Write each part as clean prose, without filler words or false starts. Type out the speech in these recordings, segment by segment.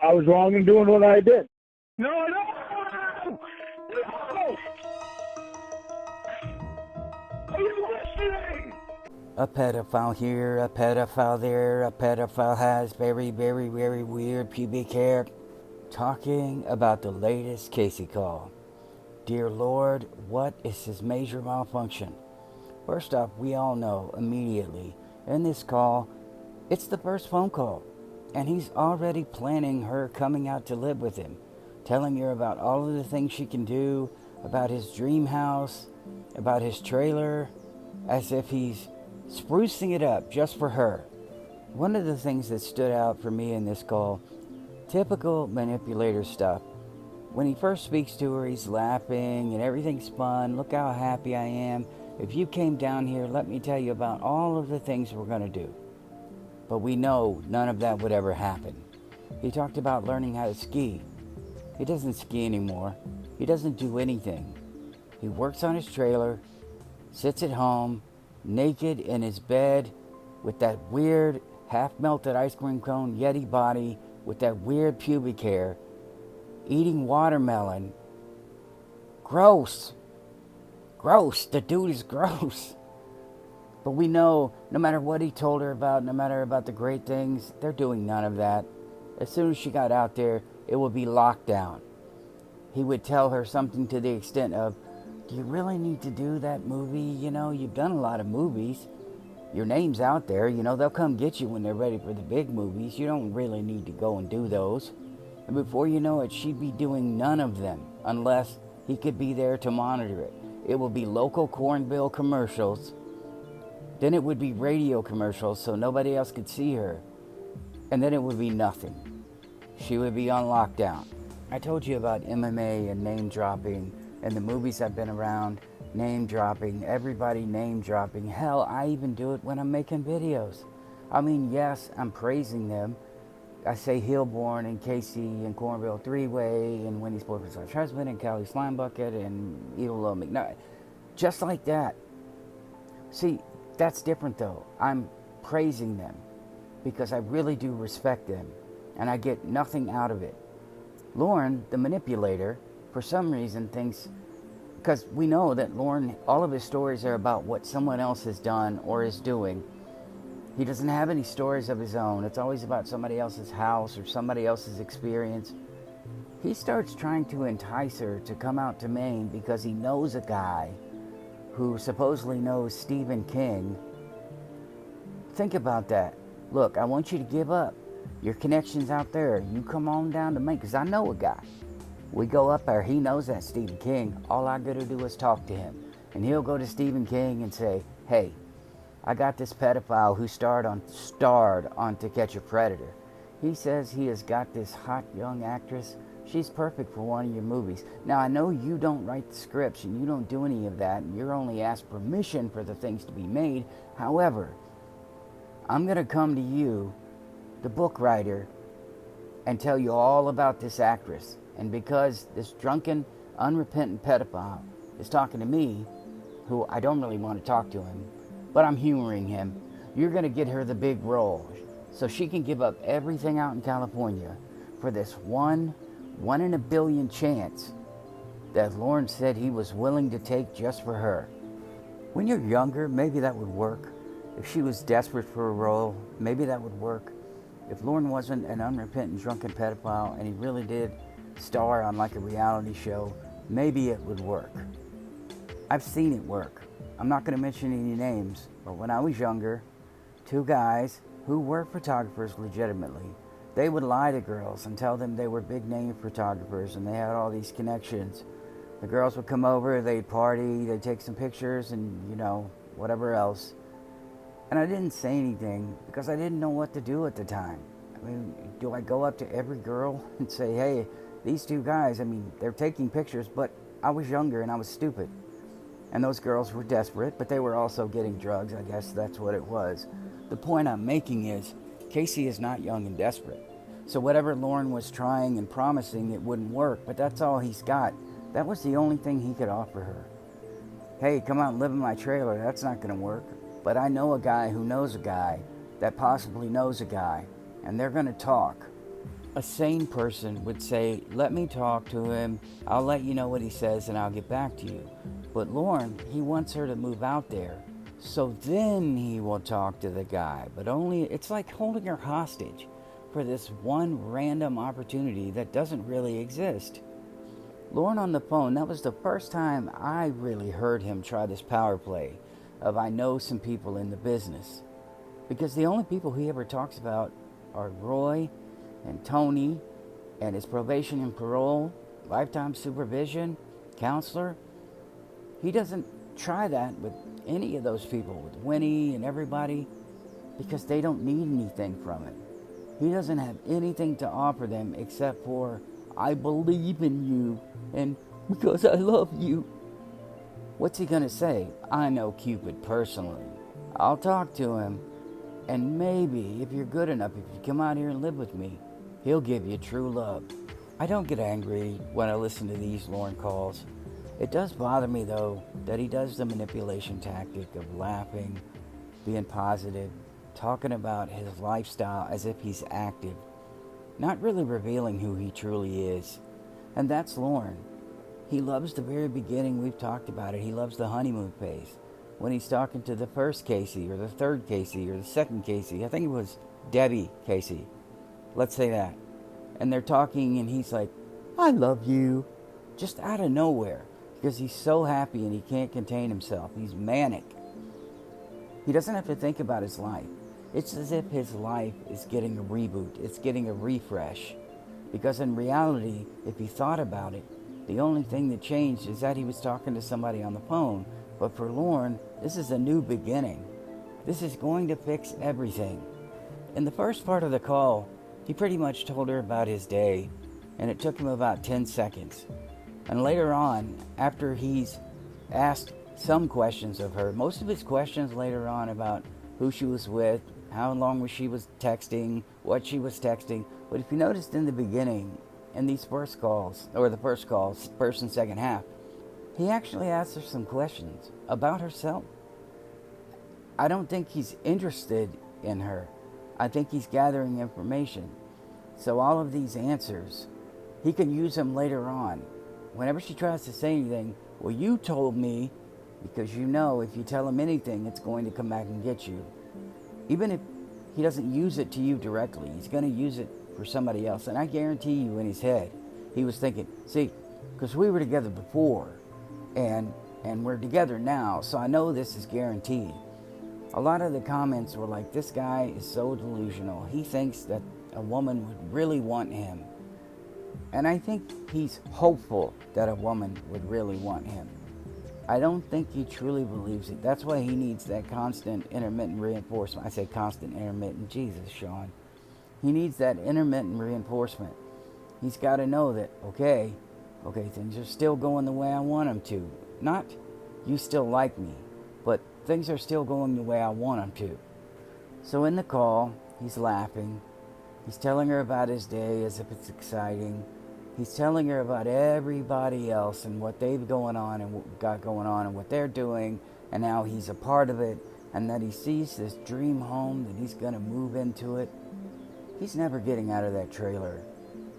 I was wrong in doing what I did. No, no! No! Are you listening? A pedophile here, a pedophile there, a pedophile has very, very, very weird pubic hair. Talking about the latest Casey call. Dear Lord, what is his major malfunction? First off, we all know immediately in this call, it's the first phone call. And he's already planning her coming out to live with him, telling her about all of the things she can do, about his dream house, about his trailer, as if he's sprucing it up just for her. One of the things that stood out for me in this call, typical manipulator stuff. When he first speaks to her, he's laughing and everything's fun. Look how happy I am. If you came down here, let me tell you about all of the things we're going to do. But we know none of that would ever happen. He talked about learning how to ski. He doesn't ski anymore. He doesn't do anything. He works on his trailer, sits at home, naked in his bed, with that weird half-melted ice cream cone Yeti body, with that weird pubic hair, eating watermelon. Gross. Gross. The dude is gross. But we know no matter what he told her about, no matter about the great things, they're doing none of that. As soon as she got out there, it would be lockdown. He would tell her something to the extent of, do you really need to do that movie? You know, you've done a lot of movies. Your name's out there. You know, they'll come get you when they're ready for the big movies. You don't really need to go and do those. And before you know it, she'd be doing none of them unless he could be there to monitor it. It would be local corn bill commercials. Then it would be radio commercials so nobody else could see her. And then it would be nothing. She would be on lockdown. I told you about MMA and name dropping and the movies I've been around, name dropping, everybody name dropping. Hell, I even do it when I'm making videos. I mean, yes, I'm praising them. I say Hillborn and Casey and Cornville Three-Way and Wendy's boyfriend's husband and Callie Slimebucket and Evil Little McNutt. Just like that. See, that's different though. I'm praising them because I really do respect them and I get nothing out of it. Lauren, the manipulator, for some reason thinks, because we know that Lauren, all of his stories are about what someone else has done or is doing. He doesn't have any stories of his own. It's always about somebody else's house or somebody else's experience. He starts trying to entice her to come out to Maine because he knows a guy who supposedly knows Stephen King. Think about that. Look, I want you to give up your connections out there. You come on down to Maine, because I know a guy. We go up there. He knows that Stephen King. All I got to do is talk to him. And he'll go to Stephen King and say, hey, I got this pedophile who starred on To Catch a Predator. He says he has got this hot young actress. She's perfect for one of your movies. Now, I know you don't write the scripts and you don't do any of that, and you're only asked permission for the things to be made. However, I'm going to come to you, the book writer, and tell you all about this actress. And because this drunken, unrepentant pedophile is talking to me, who I don't really want to talk to him, but I'm humoring him, you're going to get her the big role so she can give up everything out in California for this one in a billion chance that Lauren said he was willing to take just for her. When you're younger, maybe that would work. If she was desperate for a role, maybe that would work. If Lauren wasn't an unrepentant drunken pedophile and he really did star on like a reality show, maybe it would work. I've seen it work. I'm not going to mention any names, but when I was younger, two guys who were photographers legitimately, they would lie to girls and tell them they were big name photographers and they had all these connections. The girls would come over, they'd party, they'd take some pictures and, you know, whatever else. And I didn't say anything because I didn't know what to do at the time. I mean, do I go up to every girl and say, hey, these two guys, I mean, they're taking pictures, but I was younger and I was stupid. And those girls were desperate, but they were also getting drugs. I guess that's what it was. The point I'm making is, Casey is not young and desperate. So whatever Lauren was trying and promising, it wouldn't work, but that's all he's got. That was the only thing he could offer her. Hey, come out and live in my trailer. That's not going to work. But I know a guy who knows a guy that possibly knows a guy, and they're going to talk. A sane person would say, let me talk to him, I'll let you know what he says, and I'll get back to you. But Lauren, he wants her to move out there, so then he will talk to the guy. But only, it's like holding her hostage for this one random opportunity that doesn't really exist. Lauren on the phone, that was the first time I really heard him try this power play of I know some people in the business. Because the only people he ever talks about are Roy and Tony and his probation and parole, lifetime supervision, counselor. He doesn't try that with any of those people, with Winnie and everybody, because they don't need anything from it. He doesn't have anything to offer them except for, I believe in you and because I love you. What's he gonna say? I know Cupid personally. I'll talk to him, and maybe if you're good enough, if you come out here and live with me, he'll give you true love. I don't get angry when I listen to these Lauren calls. It does bother me though that he does the manipulation tactic of laughing, being positive, talking about his lifestyle as if he's active, not really revealing who he truly is. And that's Lauren. He loves the very beginning, we've talked about it. He loves the honeymoon phase. When he's talking to the first Casey, or the third Casey, or the second Casey, I think it was Debbie Casey. Let's say that. And they're talking and he's like, I love you. Just out of nowhere. Because he's so happy and he can't contain himself. He's manic. He doesn't have to think about his life. It's as if his life is getting a reboot. It's getting a refresh. Because in reality, if he thought about it, the only thing that changed is that he was talking to somebody on the phone. But for Lauren, this is a new beginning. This is going to fix everything. In the first part of the call, he pretty much told her about his day, and it took him about 10 seconds. And later on, after he's asked some questions of her, most of his questions later on about who she was with, how long she was texting, what she was texting. But if you noticed in the beginning, in these first calls, or the first calls, first and second half, he actually asked her some questions about herself. I don't think he's interested in her. I think he's gathering information. So all of these answers, he can use them later on. Whenever she tries to say anything, well, you told me, because you know if you tell him anything, it's going to come back and get you. Even if he doesn't use it to you directly, he's going to use it for somebody else. And I guarantee you in his head, he was thinking, see, because we were together before, and we're together now, so I know this is guaranteed. A lot of the comments were like, this guy is so delusional. He thinks that a woman would really want him. And I think he's hopeful that a woman would really want him. I don't think he truly believes it. That's why he needs that constant intermittent reinforcement. I say constant intermittent, Jesus, Sean. He needs that intermittent reinforcement. He's got to know that, okay, things are still going the way I want them to. Not, you still like me, but things are still going the way I want them to. So in the call, he's laughing. He's telling her about his day as if it's exciting. He's telling her about everybody else and what they've going on and what got going on and what they're doing and how he's a part of it and that he sees this dream home, that he's going to move into it. He's never getting out of that trailer.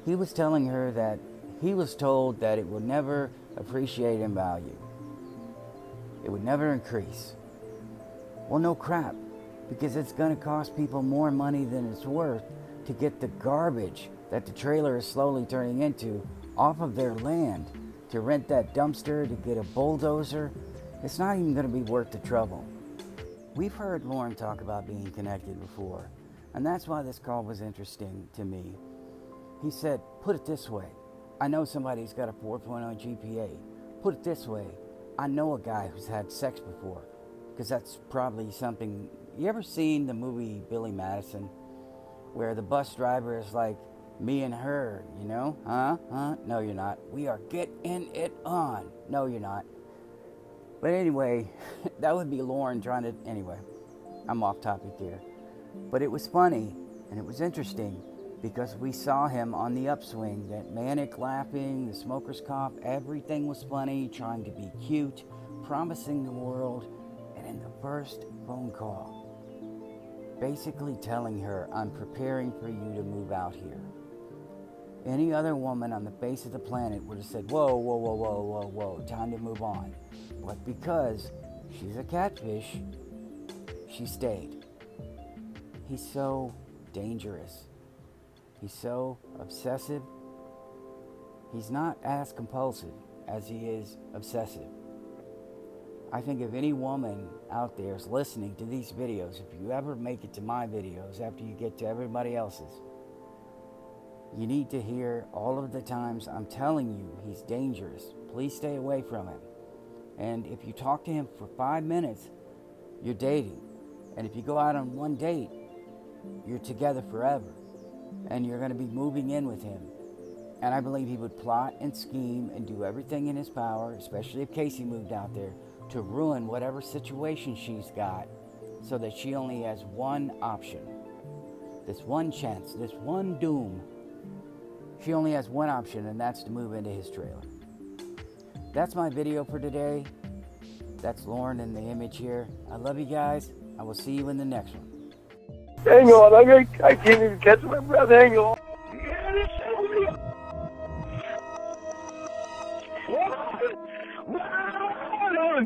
He was telling her that he was told that it would never appreciate in value. It would never increase. Well, no crap, because it's going to cost people more money than it's worth to get the garbage that the trailer is slowly turning into off of their land. To rent that dumpster, to get a bulldozer, it's not even going to be worth the trouble. We've heard Lauren talk about being connected before, and that's why this call was interesting to me. He said, put it this way, I know somebody's got a 4.0 GPA. Put it this way, I know a guy who's had sex before, because that's probably something. You ever seen the movie Billy Madison, where the bus driver is like, me and her, you know? Huh? No, you're not. We are getting it on. No, you're not. But anyway, that would be Lauren trying to... Anyway, I'm off topic here. But it was funny, and it was interesting, because we saw him on the upswing, that manic laughing, the smoker's cough, everything was funny, trying to be cute, promising the world, and in the first phone call, basically telling her, I'm preparing for you to move out here. Any other woman on the face of the planet would have said, whoa, whoa, whoa, whoa, whoa, whoa, time to move on. But because she's a catfish, she stayed. He's so dangerous. He's so obsessive. He's not as compulsive as he is obsessive. I think if any woman out there is listening to these videos, if you ever make it to my videos after you get to everybody else's, you need to hear all of the times I'm telling you he's dangerous. Please stay away from him. And if you talk to him for 5 minutes, you're dating. And if you go out on one date, you're together forever. And you're going to be moving in with him. And I believe he would plot and scheme and do everything in his power, especially if Casey moved out there, to ruin whatever situation she's got so that she only has one option. This one chance, this one doom. She only has one option, and that's to move into his trailer. That's my video for today. That's Lauren in the image here. I love you guys. I will see you in the next one. Hang on, I can't even catch my breath. Hang on.